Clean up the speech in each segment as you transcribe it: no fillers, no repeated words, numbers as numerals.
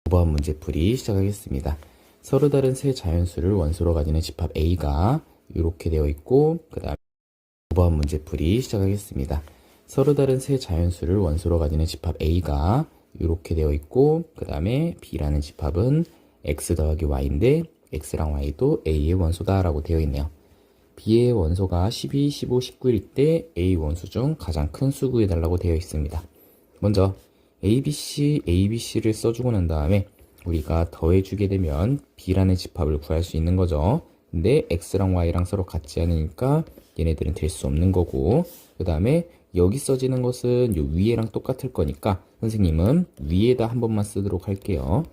5번 문제풀이 시작하겠습니다. 서로 다른 세 자연수를 원소로 가지는 집합 A가 이렇게 되어 있고, 그 다음에 5번 문제풀이 시작하겠습니다. 서로 다른 세 자연수를 원소로 가지는 집합 A가 이렇게 되어 있고, 그 다음에 B라는 집합은 X 더하기 Y인데 X랑 Y도 A의 원소다 라고 되어 있네요. B의 원소가 12, 15, 19일 때 A 원소 중 가장 큰 수 구해달라고 되어 있습니다. 먼저 ABC를 써주고 난 다음에 우리가 더해주게 되면 B라는 집합을 구할 수 있는 거죠. 근데 X랑 Y랑 서로 같지 않으니까 얘네들은 될 수 없는 거고, 그 다음에 여기 써지는 것은 요 위에랑 똑같을 거니까 선생님은 위에다 한 번만 쓰도록 할게요.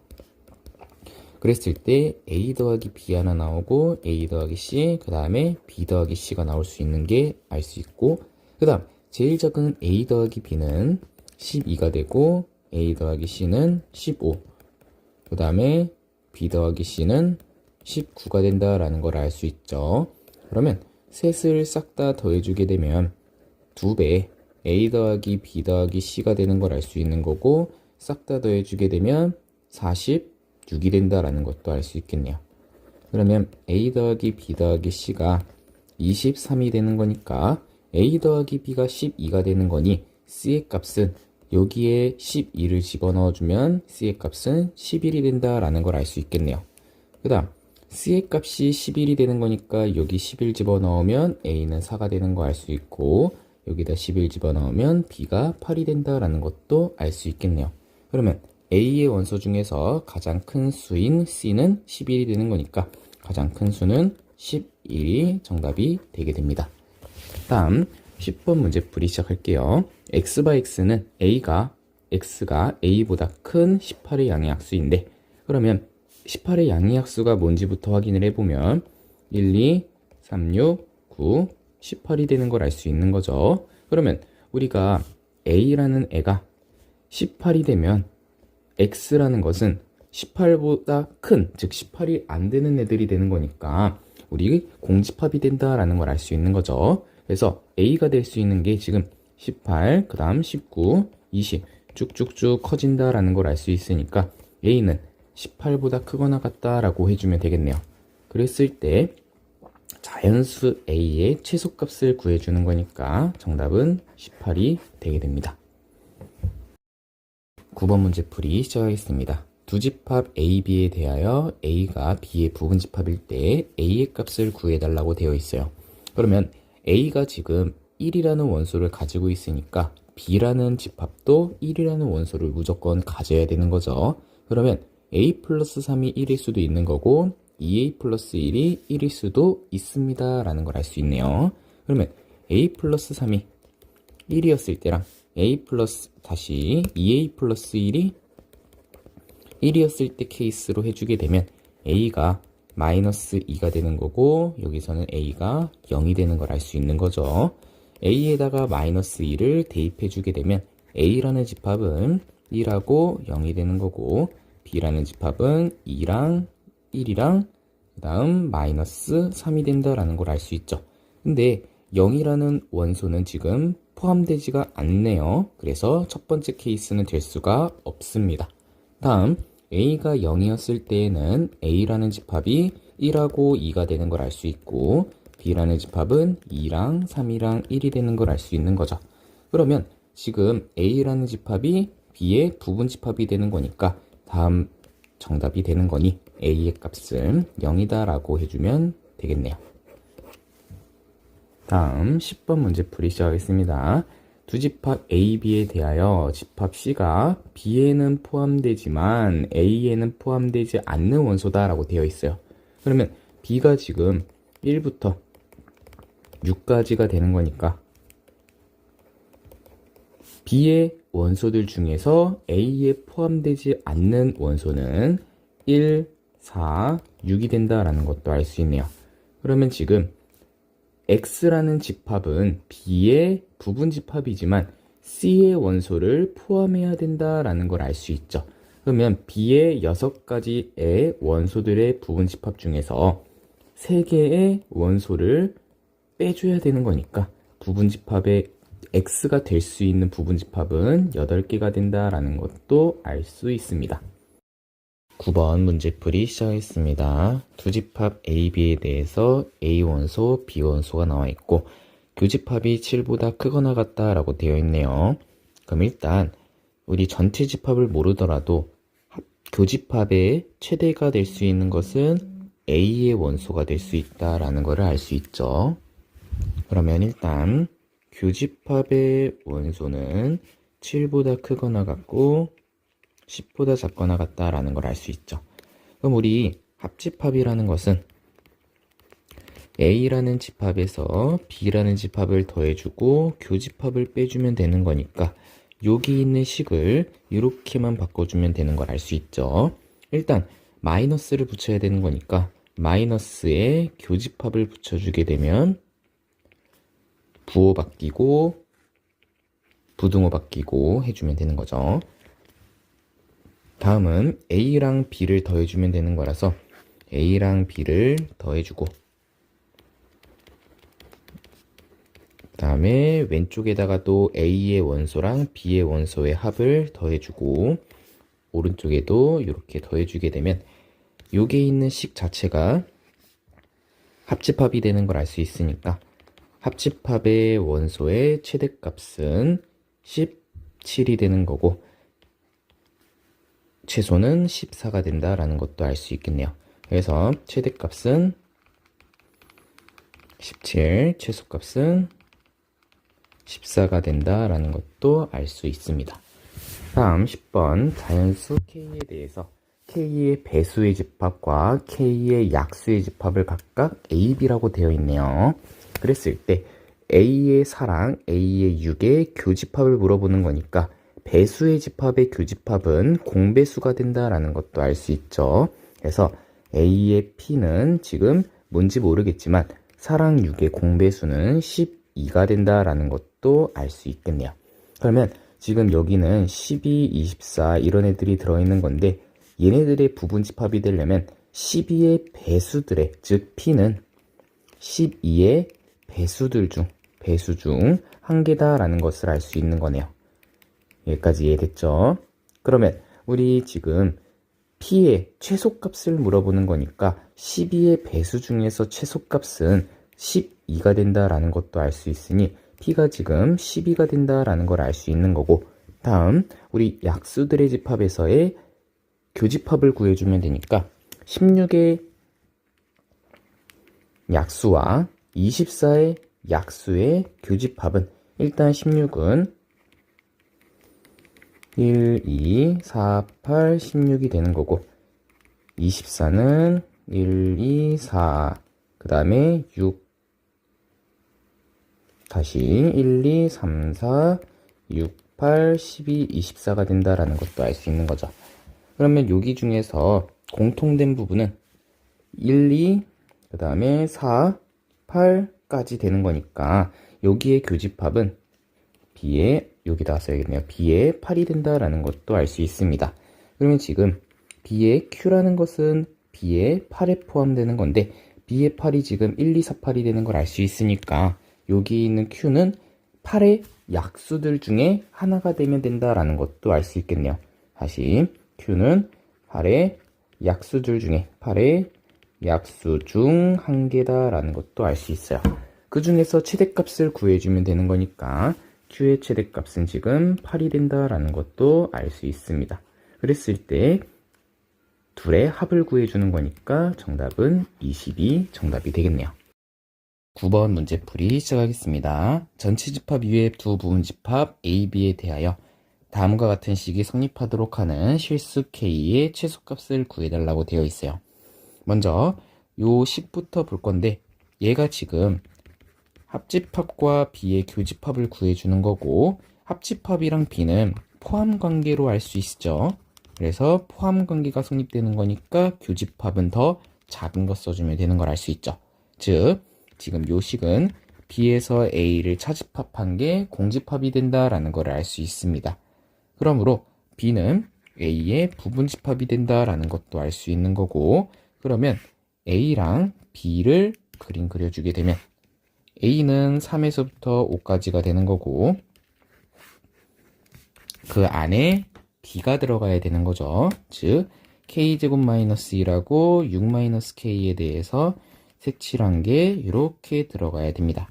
그랬을 때 A 더하기 B 하나 나오고 A 더하기 C, 그 다음에 B 더하기 C가 나올 수 있는 게 알 수 있고, 그 다음 제일 작은 A 더하기 B는 12가 되고 A 더하기 C는 15, 그 다음에 B 더하기 C는 19가 된다라는 걸 알 수 있죠. 그러면 셋을 싹 다 더해주게 되면 2배 A 더하기 B 더하기 C가 되는 걸 알 수 있는 거고, 싹 다 더해주게 되면 46이 된다라는 것도 알 수 있겠네요. 그러면 A 더하기 B 더하기 C가 23이 되는 거니까 A 더하기 B가 12가 되는 거니 C의 값은 여기에 12를 집어넣어주면 C의 값은 11이 된다라는 걸 알 수 있겠네요. 그 다음 C의 값이 11이 되는 거니까 여기 11 집어넣으면 A는 4가 되는 거 알 수 있고, 여기다 11 집어넣으면 B가 8이 된다라는 것도 알 수 있겠네요. 그러면 A의 원소 중에서 가장 큰 수인 C는 11이 되는 거니까 가장 큰 수는 11이 정답이 되게 됩니다. 다음 10번 문제풀이 시작할게요. X는 X가 A보다 큰 18의 양의약수인데, 그러면 18의 양의약수가 뭔지부터 확인을 해보면 1, 2, 3, 6, 9, 18이 되는 걸 알 수 있는 거죠. 그러면 우리가 A라는 애가 18이 되면 X라는 것은 18보다 큰, 즉 18이 안 되는 애들이 되는 거니까 우리 공집합이 된다라는 걸 알 수 있는 거죠. 그래서 A가 될 수 있는 게 지금 18, 그 다음 19, 20 쭉쭉쭉 커진다라는 걸 알 수 있으니까 A는 18보다 크거나 같다라고 해주면 되겠네요. 그랬을 때 자연수 A의 최소값을 구해주는 거니까 정답은 18이 되게 됩니다. 9번 문제풀이 시작하겠습니다. 두 집합 A, B에 대하여 A가 B의 부분집합일 때 A의 값을 구해달라고 되어 있어요. 그러면 A가 지금 1이라는 원소를 가지고 있으니까 B라는 집합도 1이라는 원소를 무조건 가져야 되는 거죠. 그러면 A 플러스 3이 1일 수도 있는 거고 2A 플러스 1이 1일 수도 있습니다 라는 걸 알 수 있네요. 그러면 A 플러스 3이 1이었을 때랑 A 플러스 다시 2A 플러스 1이 1이었을 때 케이스로 해주게 되면 A가 마이너스 2가 되는 거고, 여기서는 A가 0이 되는 걸 알 수 있는 거죠. A에다가 마이너스 2를 대입해주게 되면 A라는 집합은 1하고 0이 되는 거고, B라는 집합은 2랑 1이랑 그 다음 마이너스 3이 된다라는 걸 알 수 있죠. 근데 0이라는 원소는 지금 포함되지가 않네요. 그래서 첫 번째 케이스는 될 수가 없습니다. 다음 A가 0이었을 때에는 A라는 집합이 1하고 2가 되는 걸 알 수 있고, B라는 집합은 2랑 3이랑 1이 되는 걸 알 수 있는 거죠. 그러면 지금 A라는 집합이 B의 부분집합이 되는 거니까 다음 정답이 되는 거니 A의 값은 0이다 라고 해주면 되겠네요. 다음 10번 문제풀이 시작하겠습니다. 두 집합 A, B에 대하여 집합 C가 B에는 포함되지만 A에는 포함되지 않는 원소다 라고 되어 있어요. 그러면 B가 지금 1부터 6까지가 되는 거니까 B의 원소들 중에서 A에 포함되지 않는 원소는 1, 4, 6이 된다라는 것도 알 수 있네요. 그러면 지금 X라는 집합은 B의 부분집합이지만 C의 원소를 포함해야 된다라는 걸 알 수 있죠. 그러면 B의 6가지의 원소들의 부분집합 중에서 3개의 원소를 빼줘야 되는 거니까 부분집합의 X가 될 수 있는 부분집합은 8개가 된다라는 것도 알 수 있습니다. 9번 문제풀이 시작하겠습니다. 두 집합 A, B에 대해서 A 원소, B 원소가 나와 있고 교집합이 7보다 크거나 같다라고 되어 있네요. 그럼 일단 우리 전체 집합을 모르더라도 교집합의 최대가 될 수 있는 것은 A의 원소가 될 수 있다라는 것을 알 수 있죠. 그러면 일단 교집합의 원소는 7보다 크거나 같고 10보다 작거나 같다라는 걸 알 수 있죠. 그럼 우리 합집합이라는 것은 A라는 집합에서 B라는 집합을 더해주고 교집합을 빼주면 되는 거니까 여기 있는 식을 이렇게만 바꿔주면 되는 걸 알 수 있죠. 일단 마이너스를 붙여야 되는 거니까 마이너스에 교집합을 붙여주게 되면 부호 바뀌고 부등호 바뀌고 해주면 되는 거죠. 다음은 A랑 B를 더해주면 되는 거라서 A랑 B를 더해주고 그 다음에 왼쪽에다가 또 A의 원소랑 B의 원소의 합을 더해주고 오른쪽에도 이렇게 더해주게 되면 여기에 있는 식 자체가 합집합이 되는 걸 알 수 있으니까 합집합의 원소의 최대값은 17이 되는 거고 최소는 14가 된다라는 것도 알 수 있겠네요. 그래서 최대값은 17, 최소값은 14가 된다라는 것도 알 수 있습니다. 다음 10번 자연수 K에 대해서 K의 배수의 집합과 K의 약수의 집합을 각각 A, B라고 되어 있네요. 그랬을 때 A의 4랑 A의 6의 교집합을 물어보는 거니까 배수의 집합의 교집합은 공배수가 된다라는 것도 알 수 있죠. 그래서 A의 P는 지금 뭔지 모르겠지만 4랑 6의 공배수는 12가 된다라는 것도 알 수 있겠네요. 그러면 지금 여기는 12, 24 이런 애들이 들어있는 건데 얘네들의 부분집합이 되려면 12의 배수들의 즉 P는 12의 배수 중 한 개다라는 것을 알 수 있는 거네요. 여기까지 이해됐죠? 그러면 우리 지금 P의 최소값을 물어보는 거니까 12의 배수 중에서 최소값은 12가 된다라는 것도 알 수 있으니 P가 지금 12가 된다라는 걸 알 수 있는 거고 다음 우리 약수들의 집합에서의 교집합을 구해주면 되니까 16의 약수와 24의 약수의 교집합은 일단 16은 1, 2, 4, 8, 16이 되는 거고 24는 1, 2, 4, 그 다음에 6, 다시 1, 2, 3, 4, 6, 8, 12, 24가 된다라는 것도 알 수 있는 거죠. 그러면 여기 중에서 공통된 부분은 1, 2, 그 다음에 4, 8까지 되는 거니까 여기의 교집합은 B에 여기다 써야겠네요. B에 8이 된다라는 것도 알 수 있습니다. 그러면 지금 B의 Q라는 것은 B의 8에 포함되는 건데 B의 8이 지금 1, 2, 4, 8이 되는 걸 알 수 있으니까 여기 있는 Q는 8의 약수들 중에 하나가 되면 된다라는 것도 알 수 있겠네요. 다시 Q는 8의 약수들 중에 8의 약수 중 한 개다라는 것도 알 수 있어요. 그 중에서 최대값을 구해주면 되는 거니까 Q의 최대값은 지금 8이 된다라는 것도 알 수 있습니다. 그랬을 때 둘의 합을 구해주는 거니까 정답은 22 정답이 되겠네요. 9번 문제풀이 시작하겠습니다. 전체 집합 이외의 두 부분 집합 A, B에 대하여 다음과 같은 식이 성립하도록 하는 실수 K의 최소값을 구해달라고 되어 있어요. 먼저 요 10부터 볼 건데 얘가 지금 합집합과 B의 교집합을 구해주는 거고 합집합이랑 B는 포함관계로 알 수 있죠. 그래서 포함관계가 성립되는 거니까 교집합은 더 작은 거 써주면 되는 걸 알 수 있죠. 즉 지금 요 식은 B에서 A를 차집합한 게 공집합이 된다라는 걸 알 수 있습니다. 그러므로 B는 A의 부분집합이 된다라는 것도 알 수 있는 거고 그러면 A랑 B를 그림 그려주게 되면 A는 3에서부터 5까지가 되는 거고 그 안에 B가 들어가야 되는 거죠. 즉 k제곱 마이너스 1하고 6 마이너스 k에 대해서 색칠한 게 이렇게 들어가야 됩니다.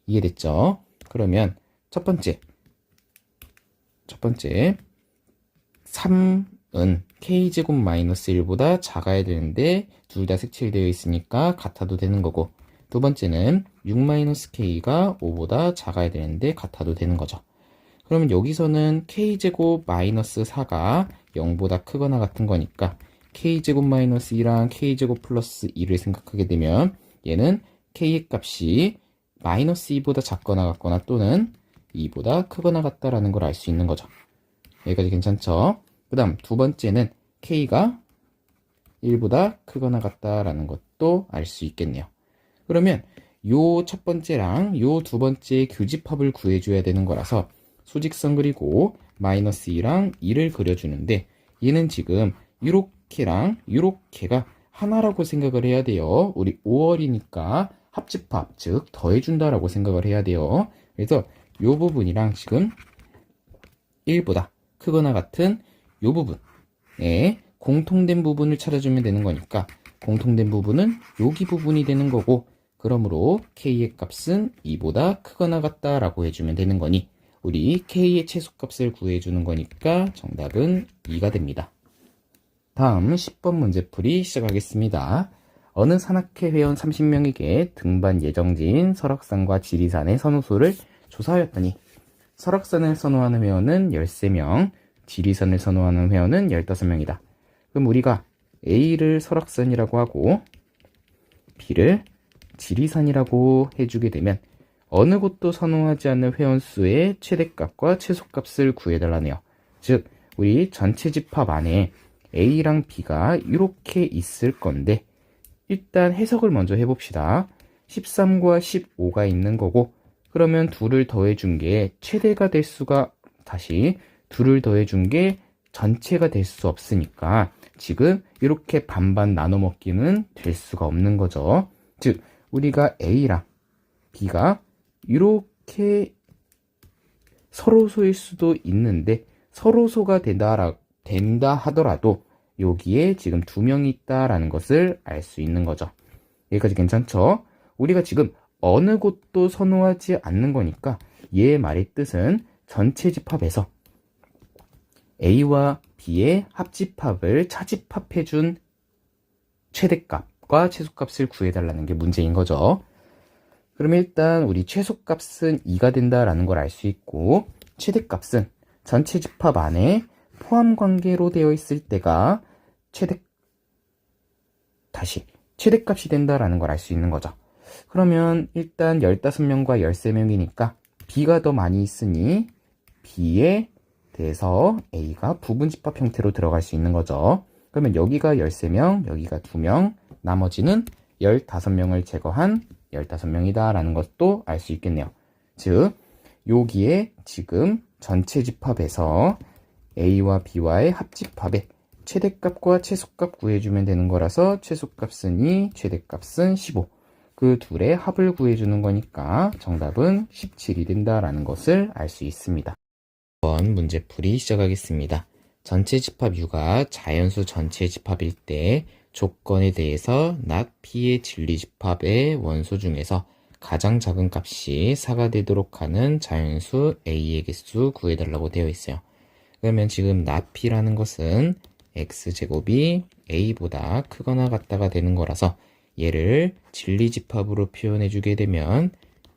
이해됐죠? 그러면 첫 번째 3은 k제곱 마이너스 1보다 작아야 되는데 둘 다 색칠되어 있으니까 같아도 되는 거고, 두 번째는 6 마이너스 k가 5보다 작아야 되는데 같아도 되는 거죠. 그러면 여기서는 k제곱 마이너스 4가 0보다 크거나 같은 거니까 k제곱 마이너스 2랑 k제곱 플러스 2를 생각하게 되면 얘는 k의 값이 마이너스 2보다 작거나 같거나 또는 2보다 크거나 같다라는 걸 알 수 있는 거죠. 여기까지 괜찮죠? 그 다음 두 번째는 k가 1보다 크거나 같다라는 것도 알 수 있겠네요. 그러면 요 첫 번째랑 요 두 번째 교집합을 구해줘야 되는 거라서 수직선 그리고 마이너스 2랑 2를 그려주는데 얘는 지금 이렇게랑 이렇게가 하나라고 생각을 해야 돼요. 우리 5월이니까 합집합, 즉 더해준다라고 생각을 해야 돼요. 그래서 요 부분이랑 지금 1보다 크거나 같은 요 부분에 공통된 부분을 찾아주면 되는 거니까 공통된 부분은 여기 부분이 되는 거고, 그러므로 k의 값은 2보다 크거나 같다라고 해주면 되는 거니 우리 k의 최소값을 구해주는 거니까 정답은 2가 됩니다. 다음 10번 문제풀이 시작하겠습니다. 어느 산악회 회원 30명에게 등반 예정지인 설악산과 지리산의 선호수를 조사하였더니 설악산을 선호하는 회원은 13명, 지리산을 선호하는 회원은 15명이다. 그럼 우리가 A를 설악산이라고 하고 B를 지리산이라고 해주게 되면 어느 곳도 선호하지 않는 회원수의 최대값과 최소값을 구해달라네요. 즉 우리 전체 집합 안에 A랑 B가 이렇게 있을 건데 일단 해석을 먼저 해봅시다. 13과 15가 있는 거고, 그러면 둘을 더해준 게 최대가 될 수가, 다시 둘을 더해준 게 전체가 될 수 없으니까 지금 이렇게 반반 나눠 먹기는 될 수가 없는 거죠. 즉 우리가 A랑 B가 이렇게 서로소일 수도 있는데 서로소가 된다 하더라도 여기에 지금 2명이 있다라는 것을 알 수 있는 거죠. 여기까지 괜찮죠? 우리가 지금 어느 곳도 선호하지 않는 거니까 얘의 말의 뜻은 전체 집합에서 A와 B의 합집합을 차집합해준 최대값과 최소값을 구해달라는 게 문제인 거죠. 그러면 일단 우리 최소값은 2가 된다라는 걸 알 수 있고, 최대값은 전체 집합 안에 포함관계로 되어 있을 때가 최대값이 된다라는 걸 알 수 있는 거죠. 그러면 일단 15명과 13명이니까 B가 더 많이 있으니 B에 대해서 A가 부분집합 형태로 들어갈 수 있는 거죠. 그러면 여기가 13명, 여기가 2명, 나머지는 15명을 제거한 15명이다 라는 것도 알 수 있겠네요. 즉 여기에 지금 전체 집합에서 A와 B와의 합집합에 최대값과 최소값 구해주면 되는 거라서 최소값은 2, 최대값은 15. 그 둘의 합을 구해주는 거니까 정답은 17이 된다라는 것을 알 수 있습니다. 1번 문제풀이 시작하겠습니다. 전체 집합 U가 자연수 전체 집합일 때 조건에 대해서 not P의 진리집합의 원소 중에서 가장 작은 값이 4가 되도록 하는 자연수 A의 개수 구해달라고 되어 있어요. 그러면 지금 not P라는 것은 x제곱이 A보다 크거나 같다가 되는 거라서 얘를 진리집합으로 표현해주게 되면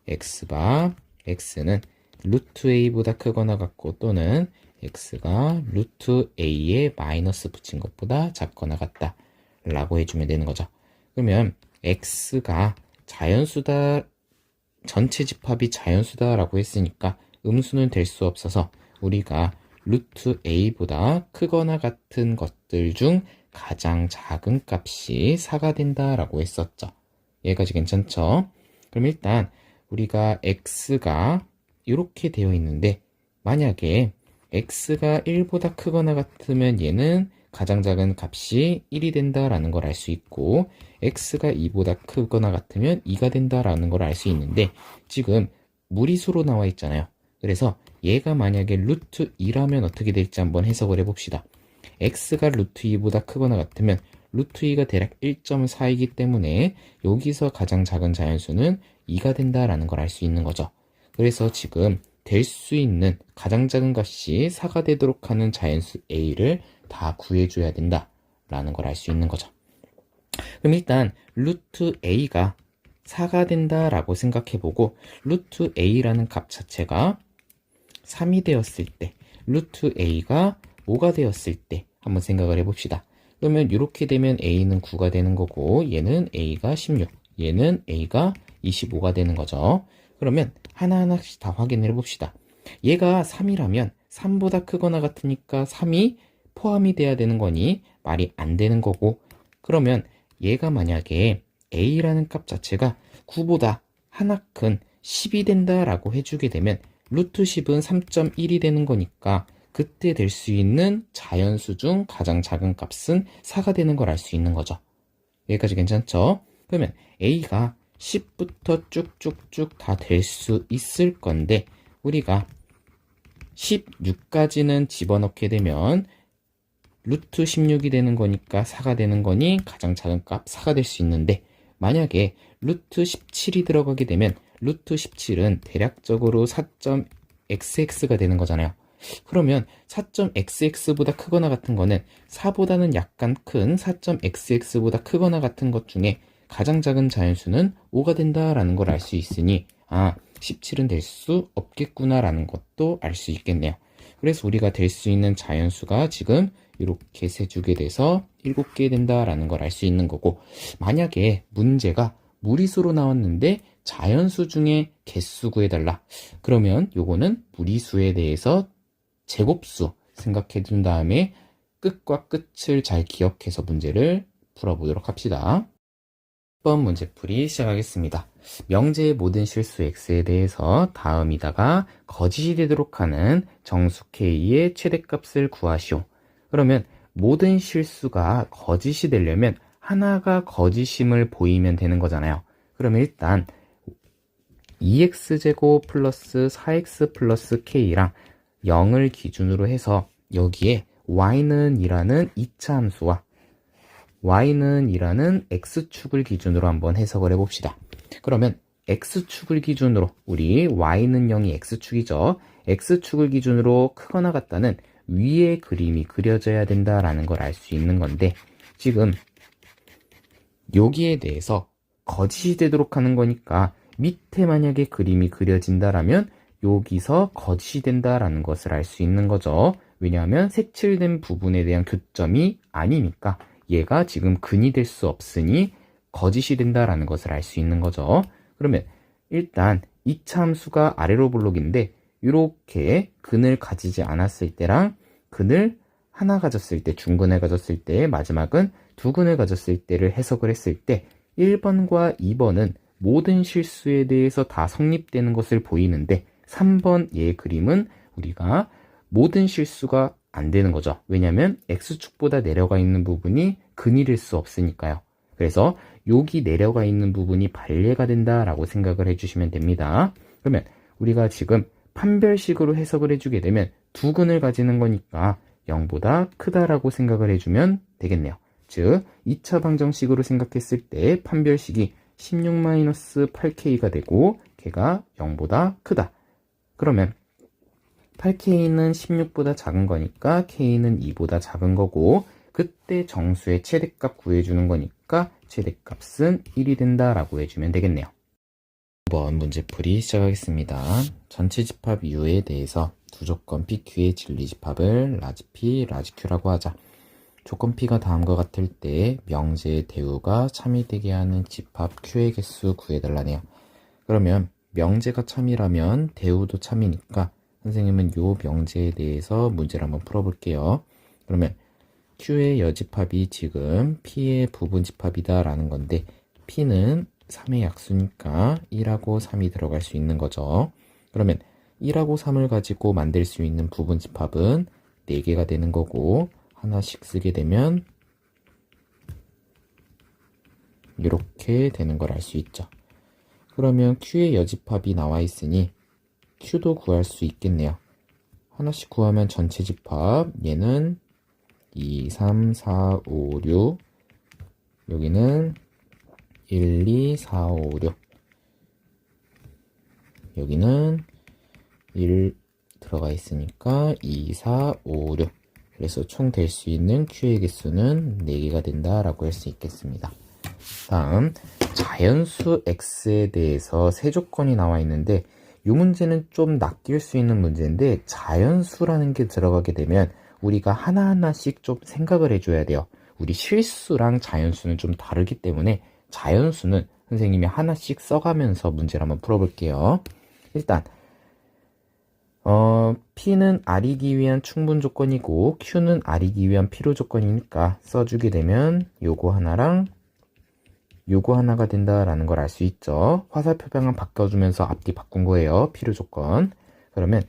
x는 루트 a보다 크거나 같고 또는 x가 루트 a에 마이너스 붙인 것보다 작거나 같다 라고 해주면 되는 거죠. 그러면 x가 자연수다, 전체 집합이 자연수다 라고 했으니까 음수는 될 수 없어서 우리가 루트 a보다 크거나 같은 것들 중 가장 작은 값이 4가 된다 라고 했었죠. 여기까지 괜찮죠? 그럼 일단 우리가 x가 이렇게 되어 있는데 만약에 x가 1보다 크거나 같으면 얘는 가장 작은 값이 1이 된다라는 걸 알 수 있고 x가 2보다 크거나 같으면 2가 된다라는 걸 알 수 있는데 지금 무리수로 나와 있잖아요. 그래서 얘가 만약에 루트 2라면 어떻게 될지 한번 해석을 해봅시다. x가 루트 2보다 크거나 같으면 루트 2가 대략 1.4이기 때문에 여기서 가장 작은 자연수는 2가 된다라는 걸 알 수 있는 거죠. 그래서 지금 될 수 있는 가장 작은 값이 4가 되도록 하는 자연수 a를 다 구해줘야 된다라는 걸 알 수 있는 거죠. 그럼 일단 루트 a가 4가 된다라고 생각해보고 루트 a라는 값 자체가 3이 되었을 때 루트 a가 5가 되었을 때 한번 생각을 해봅시다. 그러면 이렇게 되면 a는 9가 되는 거고 얘는 a가 16, 얘는 a가 25가 되는 거죠. 그러면 하나하나씩 다 확인을 해봅시다. 얘가 3이라면 3보다 크거나 같으니까 3이 포함이 돼야 되는 거니 말이 안 되는 거고, 그러면 얘가 만약에 a라는 값 자체가 9보다 하나 큰 10이 된다라고 해주게 되면 루트 10은 3.1이 되는 거니까 그때 될 수 있는 자연수 중 가장 작은 값은 4가 되는 걸 알 수 있는 거죠. 여기까지 괜찮죠? 그러면 a가 10부터 쭉쭉쭉 다 될 수 있을 건데 우리가 16까지는 집어넣게 되면 루트 16이 되는 거니까 4가 되는 거니 가장 작은 값 4가 될 수 있는데, 만약에 루트 17이 들어가게 되면 루트 17은 대략적으로 4.xx가 되는 거잖아요. 그러면 4.xx보다 크거나 같은 거는 4보다는 약간 큰 4.xx보다 크거나 같은 것 중에 가장 작은 자연수는 5가 된다라는 걸 알 수 있으니 17은 될 수 없겠구나라는 것도 알 수 있겠네요. 그래서 우리가 될 수 있는 자연수가 지금 이렇게 세주게 돼서 7개 된다라는 걸 알 수 있는 거고, 만약에 문제가 무리수로 나왔는데 자연수 중에 개수 구해달라. 그러면 요거는 무리수에 대해서 제곱수 생각해 둔 다음에 끝과 끝을 잘 기억해서 문제를 풀어보도록 합시다. 1번 문제풀이 시작하겠습니다. 명제의 모든 실수 x에 대해서 다음이다가 거짓이 되도록 하는 정수 k의 최대값을 구하시오. 그러면 모든 실수가 거짓이 되려면 하나가 거짓임을 보이면 되는 거잖아요. 그러면 일단 2x제곱 플러스 4x 플러스 k랑 0을 기준으로 해서 여기에 y는 이라는 2차 함수와 y는 이라는 x축을 기준으로 한번 해석을 해봅시다. 그러면 x축을 기준으로 우리 y는 0이 x축이죠. x축을 기준으로 크거나 같다는 위에 그림이 그려져야 된다라는 걸 알 수 있는 건데, 지금 여기에 대해서 거짓이 되도록 하는 거니까 밑에 만약에 그림이 그려진다라면 여기서 거짓이 된다라는 것을 알 수 있는 거죠. 왜냐하면 색칠된 부분에 대한 교점이 아니니까 얘가 지금 근이 될 수 없으니 거짓이 된다라는 것을 알 수 있는 거죠. 그러면 일단 2차 함수가 아래로 볼록인데 이렇게 근을 가지지 않았을 때랑 근을 하나 가졌을 때, 중근을 가졌을 때, 마지막은 두 근을 가졌을 때를 해석을 했을 때 1번과 2번은 모든 실수에 대해서 다 성립되는 것을 보이는데 3번 얘 그림은 우리가 모든 실수가 안 되는 거죠. 왜냐하면 x축보다 내려가 있는 부분이 근이 될 수 없으니까요. 그래서 여기 내려가 있는 부분이 발례가 된다라고 생각을 해주시면 됩니다. 그러면 우리가 지금 판별식으로 해석을 해주게 되면 두 근을 가지는 거니까 0보다 크다라고 생각을 해주면 되겠네요. 즉 2차 방정식으로 생각했을 때 판별식이 16-8k가 되고 걔가 0보다 크다. 그러면 8k는 16보다 작은 거니까 k는 2보다 작은 거고, 그때 정수의 최대값 구해주는 거니까 최대값은 1이 된다라고 해주면 되겠네요. 2번 문제풀이 시작하겠습니다. 전체 집합 U에 대해서 두 조건 PQ의 진리 집합을 라지 P, 라지 Q라고 하자. 조건 P가 다음과 같을 때 명제의 대우가 참이 되게 하는 집합 Q의 개수 구해달라네요. 그러면 명제가 참이라면 대우도 참이니까 선생님은 요 명제에 대해서 문제를 한번 풀어볼게요. 그러면 Q의 여집합이 지금 P의 부분집합이다 라는 건데 P는 3의 약수니까 1하고 3이 들어갈 수 있는 거죠. 그러면 1하고 3을 가지고 만들 수 있는 부분집합은 4개가 되는 거고, 하나씩 쓰게 되면 이렇게 되는 걸 알 수 있죠. 그러면 Q의 여집합이 나와 있으니 Q도 구할 수 있겠네요. 하나씩 구하면 전체 집합, 얘는 2, 3, 4, 5, 6. 여기는 1, 2, 4, 5, 6. 여기는 1 들어가 있으니까 2, 4, 5, 6. 그래서 총 될 수 있는 Q의 개수는 4개가 된다라고 할 수 있겠습니다. 다음, 자연수 X에 대해서 세 조건이 나와 있는데 이 문제는 좀 낚일 수 있는 문제인데 자연수라는 게 들어가게 되면 우리가 하나하나씩 좀 생각을 해줘야 돼요. 우리 실수랑 자연수는 좀 다르기 때문에 자연수는 선생님이 하나씩 써가면서 문제를 한번 풀어볼게요. 일단 P는 R이기 위한 충분 조건이고 Q는 R이기 위한 필요 조건이니까 써주게 되면 요거 하나랑 요거 하나가 된다라는 걸 알 수 있죠. 화살표 방향 바꿔주면서 앞뒤 바꾼 거예요. 필요 조건. 그러면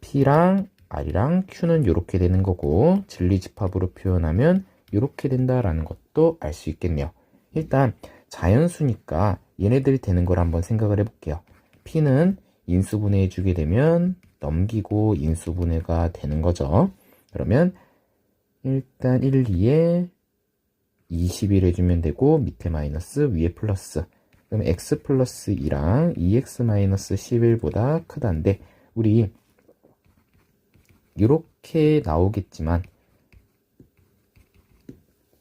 P랑 R이랑 Q는 이렇게 되는 거고 진리집합으로 표현하면 이렇게 된다라는 것도 알 수 있겠네요. 일단 자연수니까 얘네들이 되는 걸 한번 생각을 해볼게요. P는 인수분해 해주게 되면 넘기고 인수분해가 되는 거죠. 그러면 일단 1, 2에 21 해주면 되고 밑에 마이너스 위에 플러스. 그럼 x 플러스 2랑 2x 마이너스 11보다 크다인데 우리 이렇게 나오겠지만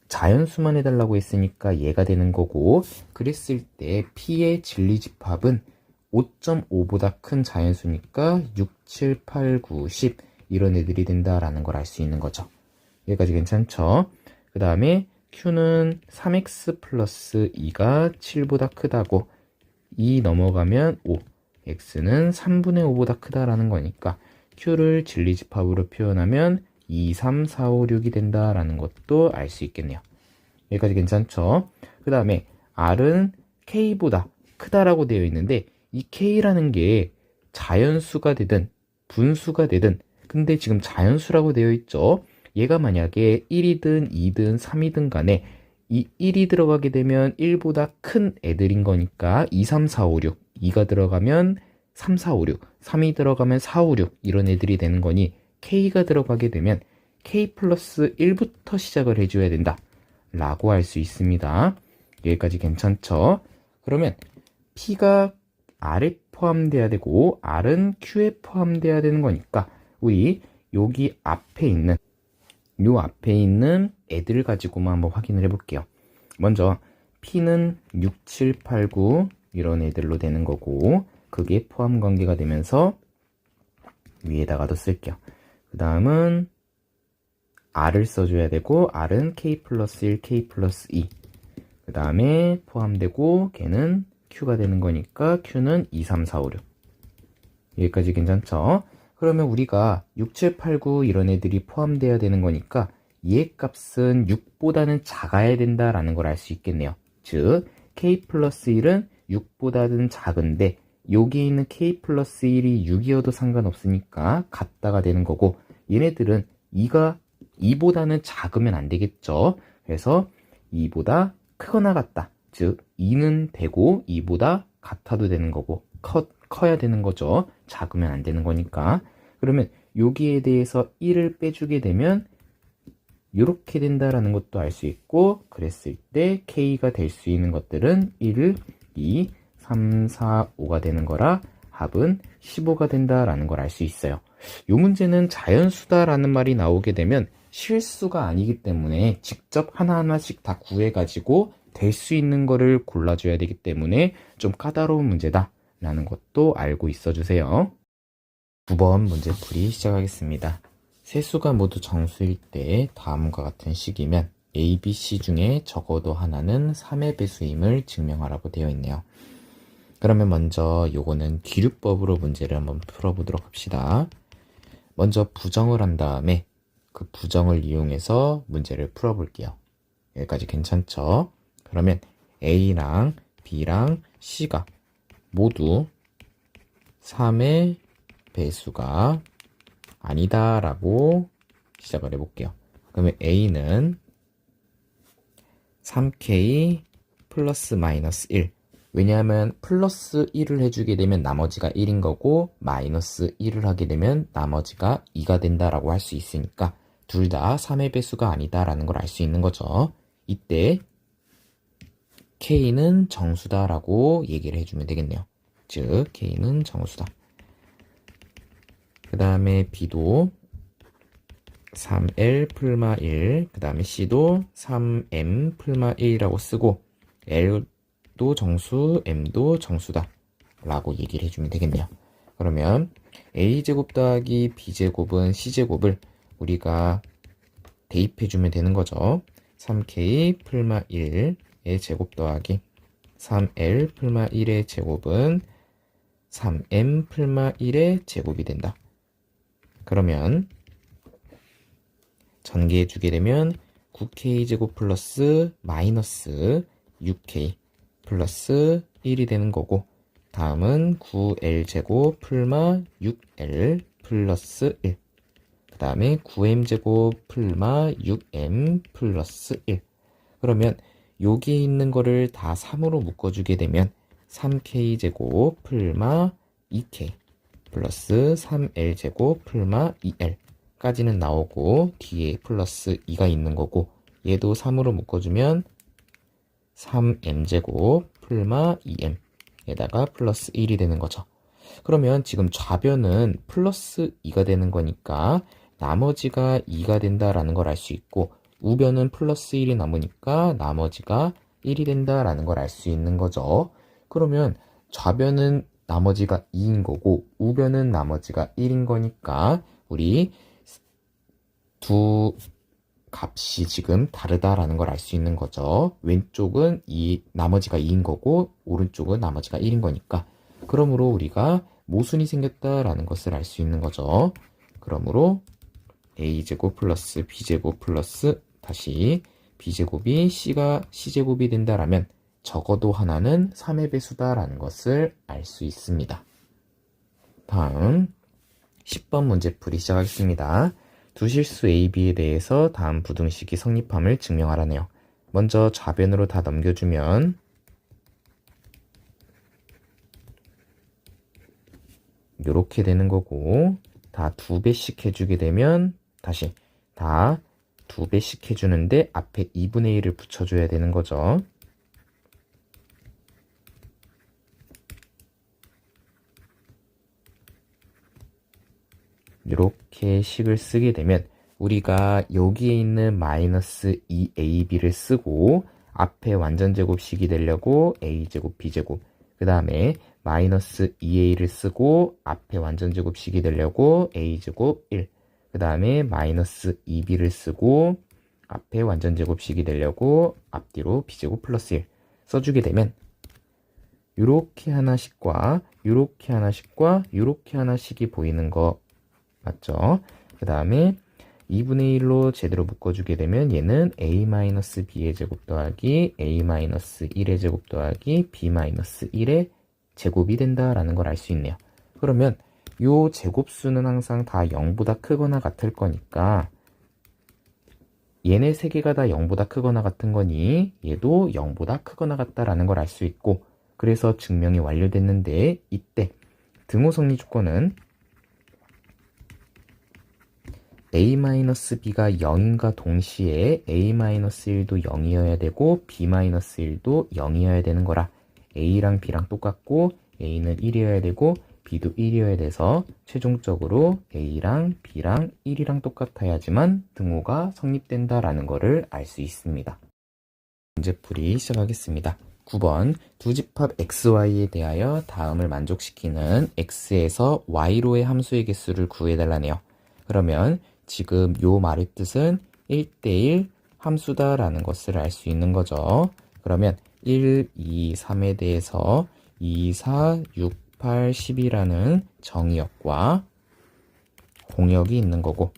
자연수만 해달라고 했으니까 얘가 되는 거고 그랬을 때 P의 진리집합은 5.5보다 큰 자연수니까 6, 7, 8, 9, 10 이런 애들이 된다라는 걸 알 수 있는 거죠. 여기까지 괜찮죠? 그 다음에 Q는 3x 플러스 2가 7보다 크다고 2 넘어가면 5 x는 3분의 5보다 크다라는 거니까 Q를 진리집합으로 표현하면 2, 3, 4, 5, 6이 된다라는 것도 알 수 있겠네요. 여기까지 괜찮죠? 그 다음에 R은 K보다 크다라고 되어 있는데 이 K라는 게 자연수가 되든 분수가 되든 근데 지금 자연수라고 되어 있죠? 얘가 만약에 1이든 2든 3이든 간에 이 1이 들어가게 되면 1보다 큰 애들인 거니까 2, 3, 4, 5, 6 2가 들어가면 3, 4, 5, 6 3이 들어가면 4, 5, 6 이런 애들이 되는 거니 K가 들어가게 되면 K 플러스 1부터 시작을 해줘야 된다 라고 할 수 있습니다. 여기까지 괜찮죠? 그러면 P가 R에 포함돼야 되고 R은 Q에 포함돼야 되는 거니까 우리 여기 앞에 있는 요 앞에 있는 애들 가지고만 한번 확인을 해볼게요. 먼저 P는 6, 7, 8, 9 이런 애들로 되는 거고 그게 포함 관계가 되면서 위에다가도 쓸게요. 그 다음은 R을 써줘야 되고 R은 K 플러스 1, K 플러스 2 그 다음에 포함되고 걔는 Q가 되는 거니까 Q는 2, 3, 4, 5, 6 여기까지 괜찮죠? 그러면 우리가 6, 7, 8, 9 이런 애들이 포함되어야 되는 거니까 얘 값은 6보다는 작아야 된다라는 걸 알 수 있겠네요. 즉 K 플러스 1은 6보다는 작은데 여기 있는 K 플러스 1이 6이어도 상관없으니까 같다가 되는 거고 얘네들은 2보다는 작으면 안 되겠죠. 그래서 2보다 크거나 같다. 즉 2는 되고 2보다 같아도 되는 거고 커야 되는 거죠. 작으면 안 되는 거니까. 그러면 여기에 대해서 1을 빼주게 되면 이렇게 된다라는 것도 알 수 있고 그랬을 때 K가 될 수 있는 것들은 1, 2, 3, 4, 5가 되는 거라 합은 15가 된다라는 걸 알 수 있어요. 이 문제는 자연수다라는 말이 나오게 되면 실수가 아니기 때문에 직접 하나하나씩 다 구해가지고 될 수 있는 거를 골라줘야 되기 때문에 좀 까다로운 문제다 라는 것도 알고 있어 주세요. 9번 문제풀이 시작하겠습니다. 세 수가 모두 정수일 때 다음과 같은 식이면 A, B, C 중에 적어도 하나는 3의 배수임을 증명하라고 되어 있네요. 그러면 먼저 요거는 기류법으로 문제를 한번 풀어보도록 합시다. 먼저 부정을 한 다음에 그 부정을 이용해서 문제를 풀어볼게요. 여기까지 괜찮죠? 그러면 A랑 B랑 C가 모두 3의 배수가 아니다 라고 시작을 해볼게요. 그러면 A는 3K 플러스 마이너스 1 왜냐하면 플러스 1을 해주게 되면 나머지가 1인 거고 마이너스 1을 하게 되면 나머지가 2가 된다라고 할 수 있으니까 둘 다 3의 배수가 아니다라는 걸 알 수 있는 거죠. 이때 K는 정수다라고 얘기를 해주면 되겠네요. 즉 K는 정수다. 그 다음에 B도 3L 풀마 1, 그 다음에 C도 3M 풀마 1이라고 쓰고 L도 정수, M도 정수다 라고 얘기를 해주면 되겠네요. 그러면 A제곱 더하기 B제곱은 C제곱을 우리가 대입해주면 되는 거죠. 3K 풀마 1의 제곱 더하기 3L 풀마 1의 제곱은 3M 풀마 1의 제곱이 된다. 그러면 전개해주게 되면 9K제곱 플러스 마이너스 6K 플러스 1이 되는 거고, 다음은 9L제곱 풀마 6L 플러스 1, 그 다음에 9M제곱 풀마 6M 플러스 1. 그러면 여기에 있는 거를 다 3으로 묶어주게 되면 3K제곱 풀마 2K 플러스 3L제곱 풀마 2L 까지는 나오고, 뒤에 플러스 2가 있는 거고, 얘도 3으로 묶어주면 3m제곱 풀마 2m 에다가 플러스 1이 되는 거죠. 그러면 지금 좌변은 플러스 2가 되는 거니까 나머지가 2가 된다라는 걸 알 수 있고, 우변은 플러스 1이 남으니까 나머지가 1이 된다라는 걸 알 수 있는 거죠. 그러면 좌변은 나머지가 2인 거고 우변은 나머지가 1인 거니까 우리 두 값이 지금 다르다라는 걸 알 수 있는 거죠. 왼쪽은 나머지가 2인 거고 오른쪽은 나머지가 1인 거니까, 그러므로 우리가 모순이 생겼다라는 것을 알 수 있는 거죠. 그러므로 A제곱 플러스 B제곱 플러스 다시 B제곱이 C제곱이 된다라면 적어도 하나는 3의 배수다라는 것을 알 수 있습니다. 다음 10번 문제풀이 시작하겠습니다. 두 실수 A, B에 대해서 다음 부등식이 성립함을 증명하라네요. 먼저 좌변으로 다 넘겨주면 이렇게 되는 거고, 다 2배씩 해주게 되면 다시 다 2배씩 해주는데 앞에 2분의 1을 붙여줘야 되는 거죠. 이렇게 식을 쓰게 되면 우리가 여기에 있는 마이너스 2ab를 쓰고 앞에 완전제곱식이 되려고 a제곱 b제곱, 그 다음에 마이너스 2a를 쓰고 앞에 완전제곱식이 되려고 a제곱 1, 그 다음에 마이너스 2b를 쓰고 앞에 완전제곱식이 되려고 앞뒤로 b제곱 플러스 1 써주게 되면 요렇게 하나씩과 요렇게 하나씩과 요렇게 하나씩이 보이는 거 맞죠? 그 다음에 2분의 1로 제대로 묶어주게 되면 얘는 a-b의 제곱 더하기 a-1의 제곱 더하기 b-1의 제곱이 된다라는 걸 알 수 있네요. 그러면 요 제곱수는 항상 다 0보다 크거나 같을 거니까 얘네 세 개가 다 0보다 크거나 같은 거니 얘도 0보다 크거나 같다라는 걸 알 수 있고, 그래서 증명이 완료됐는데 이때 등호 성리 조건은 a-b가 0인과 동시에 a-1도 0이어야 되고 b-1도 0이어야 되는 거라 a랑 b랑 똑같고 a는 1이어야 되고 b도 1이어야 돼서 최종적으로 a랑 b랑 1이랑 똑같아야지만 등호가 성립된다라는 거를 알 수 있습니다. 문제풀이 시작하겠습니다. 9번 두 집합 xy에 대하여 다음을 만족시키는 x에서 y로의 함수의 개수를 구해달라네요. 그러면 지금 요 말의 뜻은 1대1 함수다라는 것을 알 수 있는 거죠. 그러면 1, 2, 3에 대해서 2, 4, 6, 8, 10이라는 정의역과 공역이 있는 거고,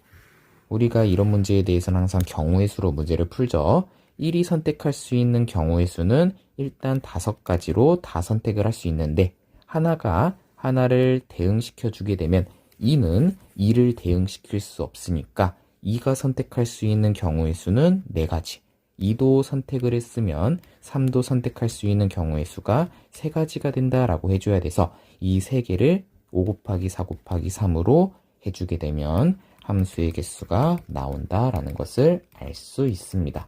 우리가 이런 문제에 대해서는 항상 경우의 수로 문제를 풀죠. 1이 선택할 수 있는 경우의 수는 일단 5가지로 다 선택을 할 수 있는데 하나를 대응시켜 주게 되면 2는 2를 대응시킬 수 없으니까 2가 선택할 수 있는 경우의 수는 4가지, 2도 선택을 했으면 3도 선택할 수 있는 경우의 수가 3가지가 된다라고 해줘야 돼서 이 3개를 5 곱하기 4 곱하기 3으로 해주게 되면 함수의 개수가 나온다라는 것을 알 수 있습니다.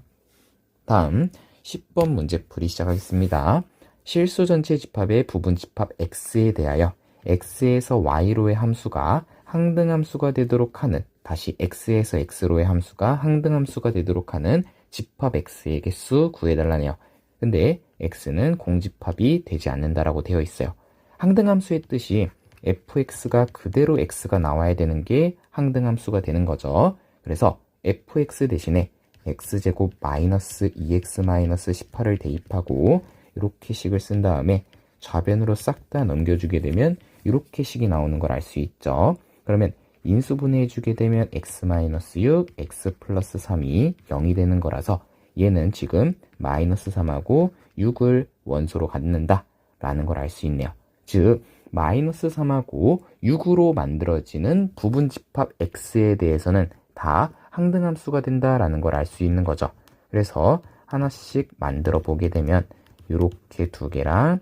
다음 10번 문제풀이 시작하겠습니다. 실수 전체 집합의 부분 집합 x에 대하여 x에서 y로의 함수가 항등함수가 되도록 하는, 다시 x에서 x로의 함수가 항등함수가 되도록 하는 집합 x의 개수 구해달라네요. 근데 x는 공집합이 되지 않는다라고 되어 있어요. 항등함수의 뜻이 fx가 그대로 x가 나와야 되는 게 항등함수가 되는 거죠. 그래서 fx 대신에 x제곱 마이너스 2x 마이너스 18을 대입하고 이렇게 식을 쓴 다음에 좌변으로 싹 다 넘겨주게 되면 이렇게 식이 나오는 걸 알 수 있죠. 그러면 인수분해해주게 되면 x 마이너스 6, x 플러스 3이 0이 되는 거라서 얘는 지금 마이너스 3하고 6을 원소로 갖는다 라는 걸 알 수 있네요. 즉 마이너스 3하고 6으로 만들어지는 부분 집합 x에 대해서는 다 항등함수가 된다라는 걸 알 수 있는 거죠. 그래서 하나씩 만들어 보게 되면 이렇게 2개랑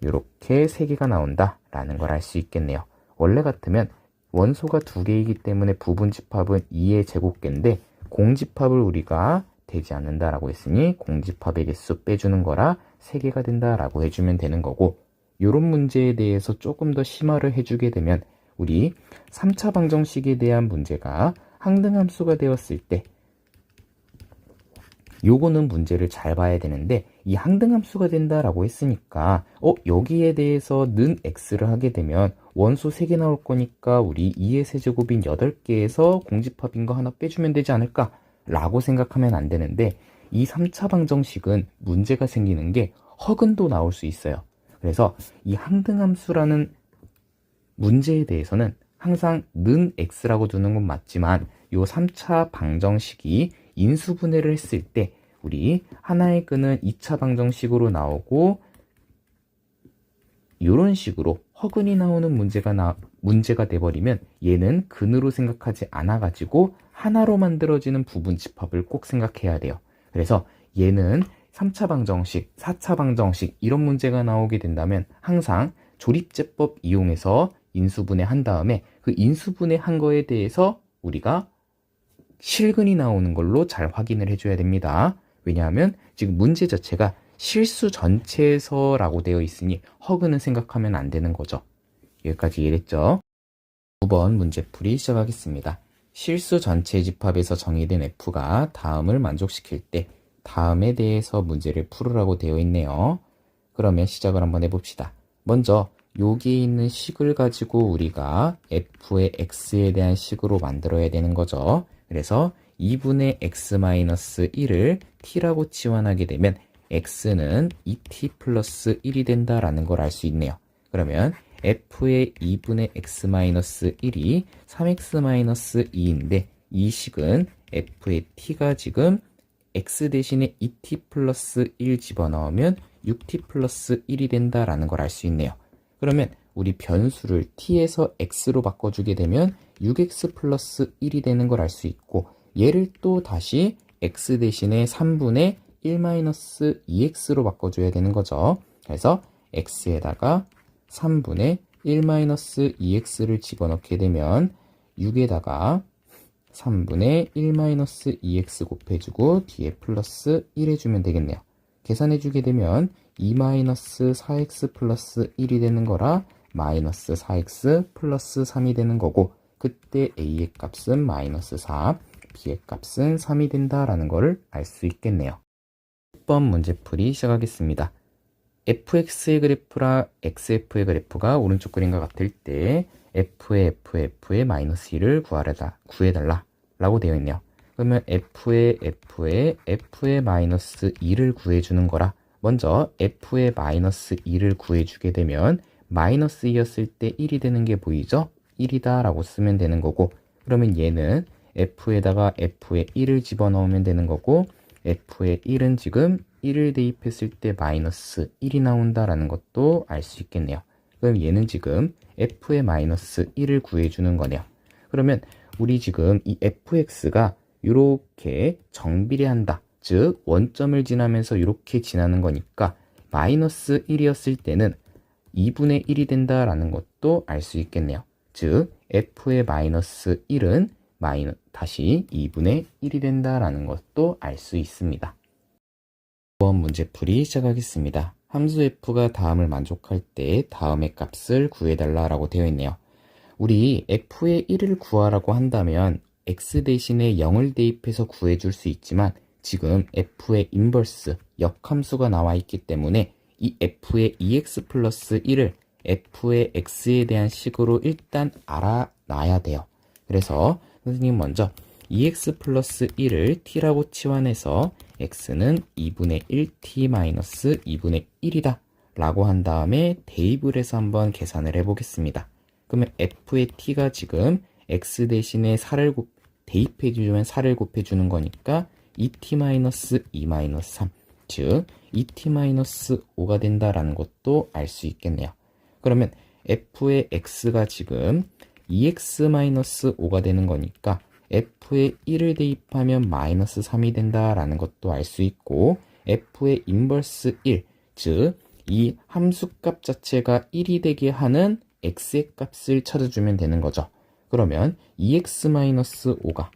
이렇게 3개가 나온다라는 걸 알 수 있겠네요. 원래 같으면 원소가 2개이기 때문에 부분 집합은 2의 제곱개인데 공집합을 우리가 되지 않는다라고 했으니 공집합의 개수 빼주는 거라 3개가 된다라고 해주면 되는 거고, 이런 문제에 대해서 조금 더 심화를 해주게 되면 우리 3차 방정식에 대한 문제가 항등함수가 되었을 때 요거는 문제를 잘 봐야 되는데, 이 항등함수가 된다라고 했으니까 여기에 대해서 는 x를 하게 되면 원소 3개 나올 거니까 우리 2의 세제곱인 8개에서 공집합인 거 하나 빼주면 되지 않을까 라고 생각하면 안 되는데, 이 3차 방정식은 문제가 생기는 게 허근도 나올 수 있어요. 그래서 이 항등함수라는 문제에 대해서는 항상 는 x라고 두는 건 맞지만 요 3차 방정식이 인수분해를 했을 때 우리 하나의 근은 2차 방정식으로 나오고 이런 식으로 허근이 나오는 문제가 돼버리면 얘는 근으로 생각하지 않아가지고 하나로 만들어지는 부분 집합을 꼭 생각해야 돼요. 그래서 얘는 3차 방정식, 4차 방정식 이런 문제가 나오게 된다면 항상 조립제법 이용해서 인수분해 한 다음에 그 인수분해 한 거에 대해서 우리가 실근이 나오는 걸로 잘 확인을 해줘야 됩니다. 왜냐하면 지금 문제 자체가 실수 전체에서라고 되어 있으니 허근은 생각하면 안 되는 거죠. 여기까지 이해됐죠? 9번 문제풀이 시작하겠습니다. 실수 전체 집합에서 정의된 f가 다음을 만족시킬 때 다음에 대해서 문제를 풀으라고 되어 있네요. 그러면 시작을 한번 해봅시다. 먼저 여기에 있는 식을 가지고 우리가 f의 x에 대한 식으로 만들어야 되는 거죠. 그래서 2분의 x-1을 t라고 치환하게 되면 x는 2t 플러스 1이 된다라는 걸 알 수 있네요. 그러면 f의 2분의 x-1이 3x-2인데 이 식은 f의 t가 지금 x 대신에 2t 플러스 1 집어넣으면 6t 플러스 1이 된다라는 걸 알 수 있네요. 그러면 우리 변수를 t에서 x로 바꿔주게 되면 6x 플러스 1이 되는 걸 알 수 있고, 얘를 또 다시 x 대신에 3분의 1-2x로 바꿔줘야 되는 거죠. 그래서 x에다가 3분의 1-2x를 집어넣게 되면 6에다가 3분의 1-2x 곱해주고 뒤에 플러스 1 해주면 되겠네요. 계산해주게 되면 2-4x 플러스 1이 되는 거라 마이너스 4x 플러스 3이 되는 거고, 그때 a의 값은 마이너스 4, b의 값은 3이 된다라는 거를 알 수 있겠네요. 10번 문제풀이 시작하겠습니다. fx의 그래프랑 xf의 그래프가 오른쪽 그림과 같을 때 f의 마이너스 1을 구해달라 라고 되어 있네요. 그러면 f의 마이너스 2를 구해주는 거라 먼저 f의 마이너스 2를 구해주게 되면 마이너스 2였을 때 1이 되는 게 보이죠? 1이다 라고 쓰면 되는 거고, 그러면 얘는 f에다가 f의 1을 집어넣으면 되는 거고, f의 1은 지금 1을 대입했을 때 마이너스 1이 나온다라는 것도 알 수 있겠네요. 그럼 얘는 지금 f의 마이너스 1을 구해주는 거네요. 그러면 우리 지금 이 fx가 이렇게 정비례한다. 즉 원점을 지나면서 이렇게 지나는 거니까 마이너스 1이었을 때는 2분의 1이 된다라는 것도 알 수 있겠네요. 즉 f의 마이너스 1은 다시 2분의 1이 된다라는 것도 알 수 있습니다. 2번 문제풀이 시작하겠습니다. 함수 f가 다음을 만족할 때 다음의 값을 구해달라고 되어 있네요. 우리 f의 1을 구하라고 한다면 x 대신에 0을 대입해서 구해줄 수 있지만 지금 f의 인버스, 역함수가 나와 있기 때문에 이 f의 2x 플러스 1을 f의 x에 대한 식으로 일단 알아놔야 돼요. 그래서 선생님 먼저 2x 플러스 1을 t라고 치환해서 x는 2분의 1t 마이너스 2분의 1이다 라고 한 다음에 대입을 해서 한번 계산을 해보겠습니다. 그러면 f의 t가 지금 x 대신에 대입해주면 4를 곱해주는 거니까 2t 마이너스 2 마이너스 3, 즉 2t 마이너스 5가 된다라는 것도 알 수 있겠네요. 그러면 f의 x가 지금 2x 마이너스 5가 되는 거니까 f의 1을 대입하면 마이너스 3이 된다라는 것도 알 수 있고 f의 인버스 1, 즉 이 함수값 자체가 1이 되게 하는 x의 값을 찾아주면 되는 거죠. 그러면 2x-5가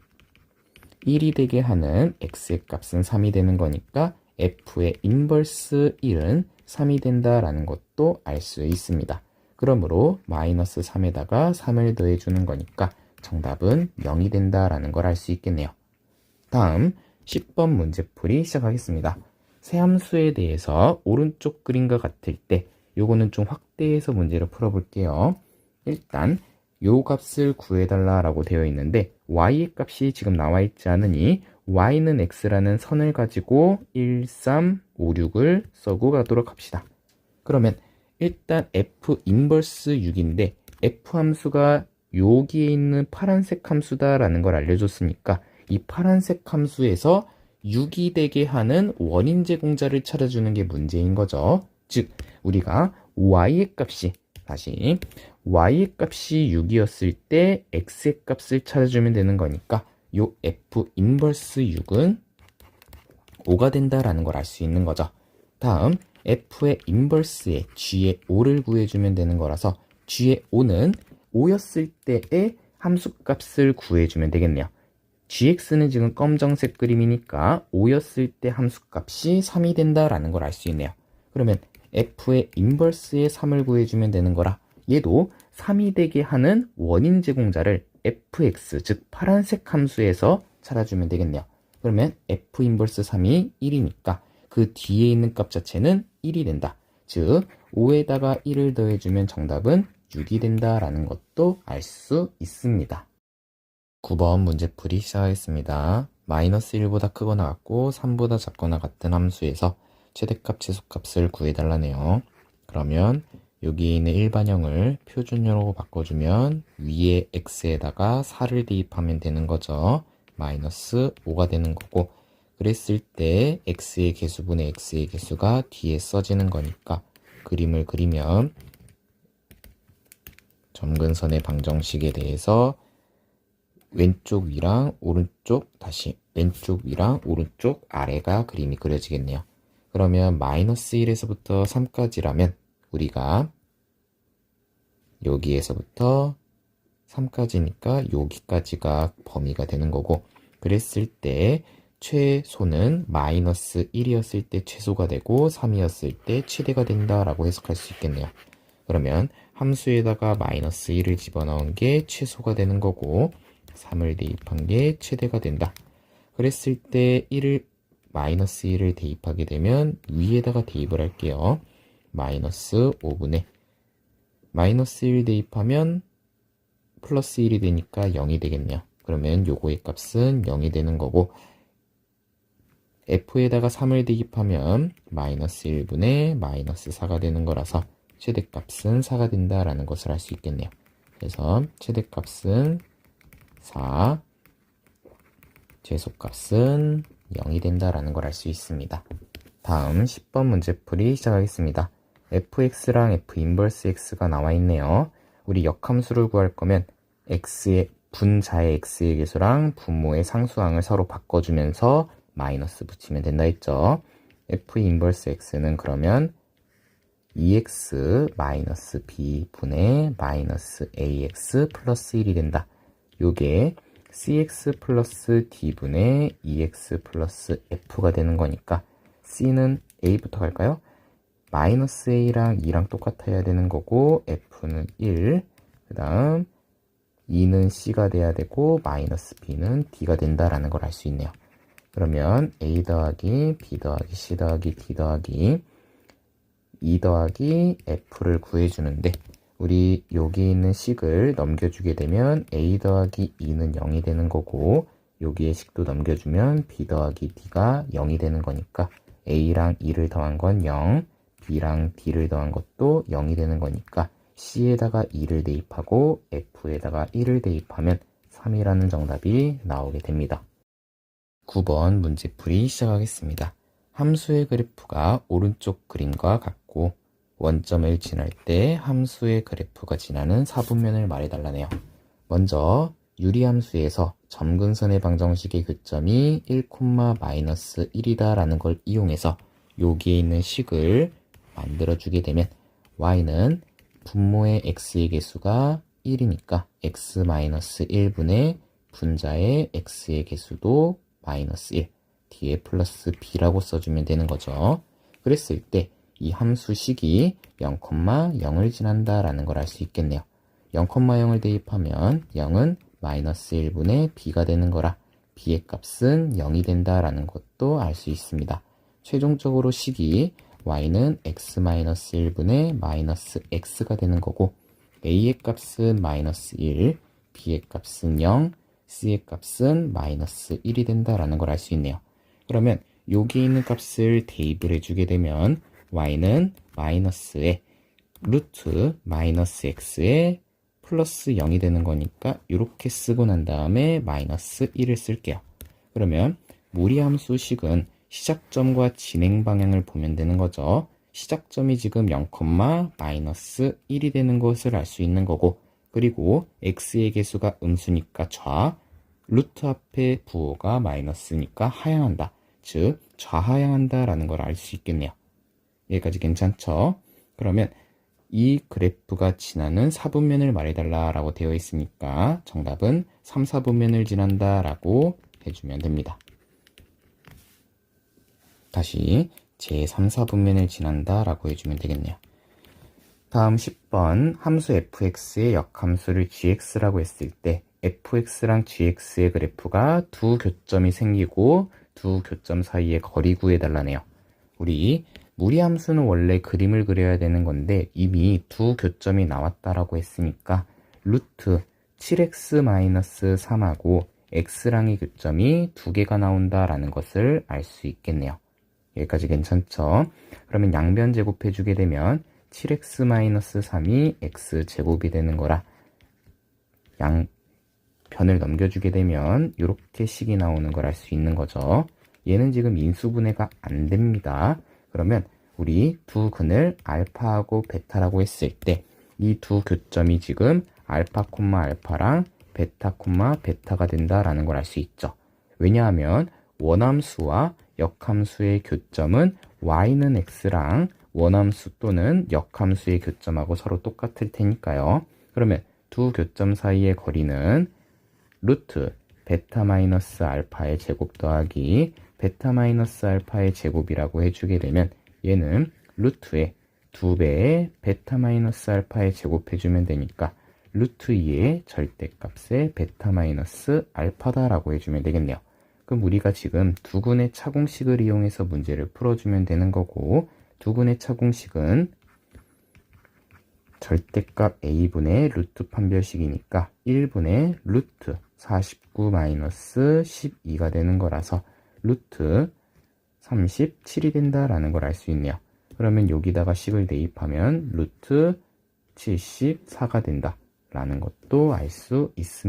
1이 되게 하는 x의 값은 3이 되는 거니까 f의 인버스 1은 3이 된다라는 것도 알 수 있습니다. 그러므로 마이너스 3에다가 3을 더해주는 거니까 정답은 0이 된다라는 걸 알 수 있겠네요. 다음 10번 문제풀이 시작하겠습니다. 새 함수에 대해서 오른쪽 그림과 같을 때 요거는 좀 확대해서 문제를 풀어볼게요. 일단 요 값을 구해달라고 되어 있는데 y의 값이 지금 나와 있지 않으니 y는 x라는 선을 가지고 1, 3, 5, 6을 써고 가도록 합시다. 그러면 일단 f 인버스 6인데 f 함수가 여기에 있는 파란색 함수다라는 걸 알려줬으니까 이 파란색 함수에서 6이 되게 하는 원인 제공자를 찾아주는 게 문제인 거죠. 즉 우리가 y의 값이 y의 값이 6이었을 때 x의 값을 찾아주면 되는 거니까 요 f 인버스 6은 5가 된다라는 걸 알 수 있는 거죠. 다음 f의 인버스에 g의 5를 구해주면 되는 거라서 g의 5는 5였을 때의 함수값을 구해주면 되겠네요. gx는 지금 검정색 그림이니까 5였을 때 함수값이 3이 된다라는 걸 알 수 있네요. 그러면 f의 인버스에 3을 구해주면 되는 거라 얘도 3이 되게 하는 원인 제공자를 fx, 즉 파란색 함수에서 찾아주면 되겠네요. 그러면 f 인버스 3이 1이니까 그 뒤에 있는 값 자체는 1이 된다. 즉 5에다가 1을 더해주면 정답은 6이 된다라는 것도 알 수 있습니다. 9번 문제풀이 시작하겠습니다. 마이너스 1보다 크거나 같고 3보다 작거나 같은 함수에서 최대값, 최소값을 구해달라네요. 그러면 여기에 있는 일반형을 표준형으로 바꿔주면 위에 x에다가 4를 대입하면 되는 거죠. 마이너스 5가 되는 거고 그랬을 때 x의 개수분의 x의 개수가 뒤에 써지는 거니까 그림을 그리면 점근선의 방정식에 대해서 왼쪽 위랑 오른쪽 다시 왼쪽 위랑 오른쪽 아래가 그림이 그려지겠네요. 그러면 마이너스 1에서부터 3까지라면 우리가 여기에서부터 3까지니까 여기까지가 범위가 되는 거고 그랬을 때 최소는 마이너스 1이었을 때 최소가 되고 3이었을 때 최대가 된다라고 해석할 수 있겠네요. 그러면 함수에다가 마이너스 1을 집어넣은 게 최소가 되는 거고 3을 대입한 게 최대가 된다. 그랬을 때 마이너스 1을 대입하게 되면 위에다가 대입을 할게요. 마이너스 5분의 마이너스 1 대입하면 플러스 1이 되니까 0이 되겠네요. 그러면 요거의 값은 0이 되는 거고 f에다가 3을 대입하면 마이너스 1분의 마이너스 4가 되는 거라서 최대값은 4가 된다라는 것을 알 수 있겠네요. 그래서 최대값은 4, 최소값은 0이 된다라는 걸 알 수 있습니다. 다음 10번 문제풀이 시작하겠습니다. fx랑 f 인버스 x가 나와 있네요. 우리 역함수를 구할 거면 분자의 x의 개수랑 분모의 상수항을 서로 바꿔주면서 마이너스 붙이면 된다 했죠. f 인버스 x는 그러면 2x 마이너스 b 분의 마이너스 ax 플러스 1이 된다. 요게 cx 플러스 d분의 2x 플러스 f가 되는 거니까 c는 a부터 갈까요? 마이너스 a랑 2랑 똑같아야 되는 거고 f는 1, 그 다음 2는 c가 돼야 되고 마이너스 b는 d가 된다라는 걸 알 수 있네요. 그러면 a 더하기 b 더하기 c 더하기 d 더하기 2 더하기 f를 구해주는데 우리 여기 있는 식을 넘겨주게 되면 a 더하기 2는 0이 되는 거고 여기에 식도 넘겨주면 b 더하기 d가 0이 되는 거니까 a랑 2를 더한 건 0, b랑 d를 더한 것도 0이 되는 거니까 c에다가 2를 대입하고 f에다가 1을 대입하면 3이라는 정답이 나오게 됩니다. 9번 문제풀이 시작하겠습니다. 함수의 그래프가 오른쪽 그림과 같고 원점을 지날 때 함수의 그래프가 지나는 사분면을 말해달라네요. 먼저 유리함수에서 점근선의 방정식의 교점이 1,-1이다 라는 걸 이용해서 여기에 있는 식을 만들어주게 되면 y는 분모의 x의 개수가 1이니까 x-1분의 분자의 x의 개수도 마이너스 1, 뒤에 플러스 b라고 써주면 되는 거죠. 그랬을 때 이 함수식이 0,0을 지난다 라는 걸 알 수 있겠네요. 0,0을 대입하면 0은 마이너스 1분의 b가 되는 거라 b의 값은 0이 된다 라는 것도 알 수 있습니다. 최종적으로 식이 y는 x-1분의 마이너스 x가 되는 거고 a의 값은 마이너스 1, b의 값은 0, c의 값은 마이너스 1이 된다라는 걸 알 수 있네요. 그러면 여기 있는 값을 대입을 해주게 되면 y는 마이너스에 루트 마이너스 x에 플러스 0이 되는 거니까 이렇게 쓰고 난 다음에 마이너스 1을 쓸게요. 그러면 무리함수 식은 시작점과 진행 방향을 보면 되는 거죠. 시작점이 지금 0,-1이 되는 것을 알 수 있는 거고 그리고 x의 개수가 음수니까 좌, 루트 앞에 부호가 마이너스니까 하향한다. 즉 좌하향한다 라는 걸 알 수 있겠네요. 여기까지 괜찮죠? 그러면 이 그래프가 지나는 사분면을 말해달라 라고 되어 있으니까 정답은 3, 4분면을 지난다 라고 해주면 됩니다. 다시 제3, 4분면을 지난다 라고 해주면 되겠네요. 다음 10번 함수 fx의 역함수를 gx라고 했을 때 fx랑 gx의 그래프가 두 교점이 생기고 두 교점 사이의 거리 구해달라네요. 우리 무리함수는 원래 그림을 그려야 되는 건데 이미 두 교점이 나왔다라고 했으니까 루트 7x-3하고 x랑의 교점이 두 개가 나온다라는 것을 알 수 있겠네요. 여기까지 괜찮죠? 그러면 양변 제곱해 주게 되면 7x-3이 x제곱이 되는 거라 양변을 넘겨주게 되면 이렇게 식이 나오는 걸 알 수 있는 거죠. 얘는 지금 인수분해가 안 됩니다. 그러면 우리 두 근을 알파하고 베타라고 했을 때 이 두 교점이 지금 알파, 알파랑 베타, 베타가 된다라는 걸 알 수 있죠. 왜냐하면 원함수와 역함수의 교점은 y는 x랑 원함수 또는 역함수의 교점하고 서로 똑같을 테니까요. 그러면 두 교점 사이의 거리는 루트 베타 마이너스 알파의 제곱 더하기 베타 마이너스 알파의 제곱이라고 해주게 되면 얘는 루트의 2배의 베타 마이너스 알파의 제곱 해주면 되니까 루트 2의 절대값의 베타 마이너스 알파다라고 해주면 되겠네요. 그럼 우리가 지금 두근의 차공식을 이용해서 문제를 풀어주면 되는 거고 두근의 차공식은 절대값 a분의 루트 판별식이니까 1분의 루트 49 마이너스 12가 되는 거라서 루트 37이 된다라는 걸 알 수 있네요. 그러면 여기다가 식을 대입하면 루트 74가 된다라는 것도 알 수 있습니다.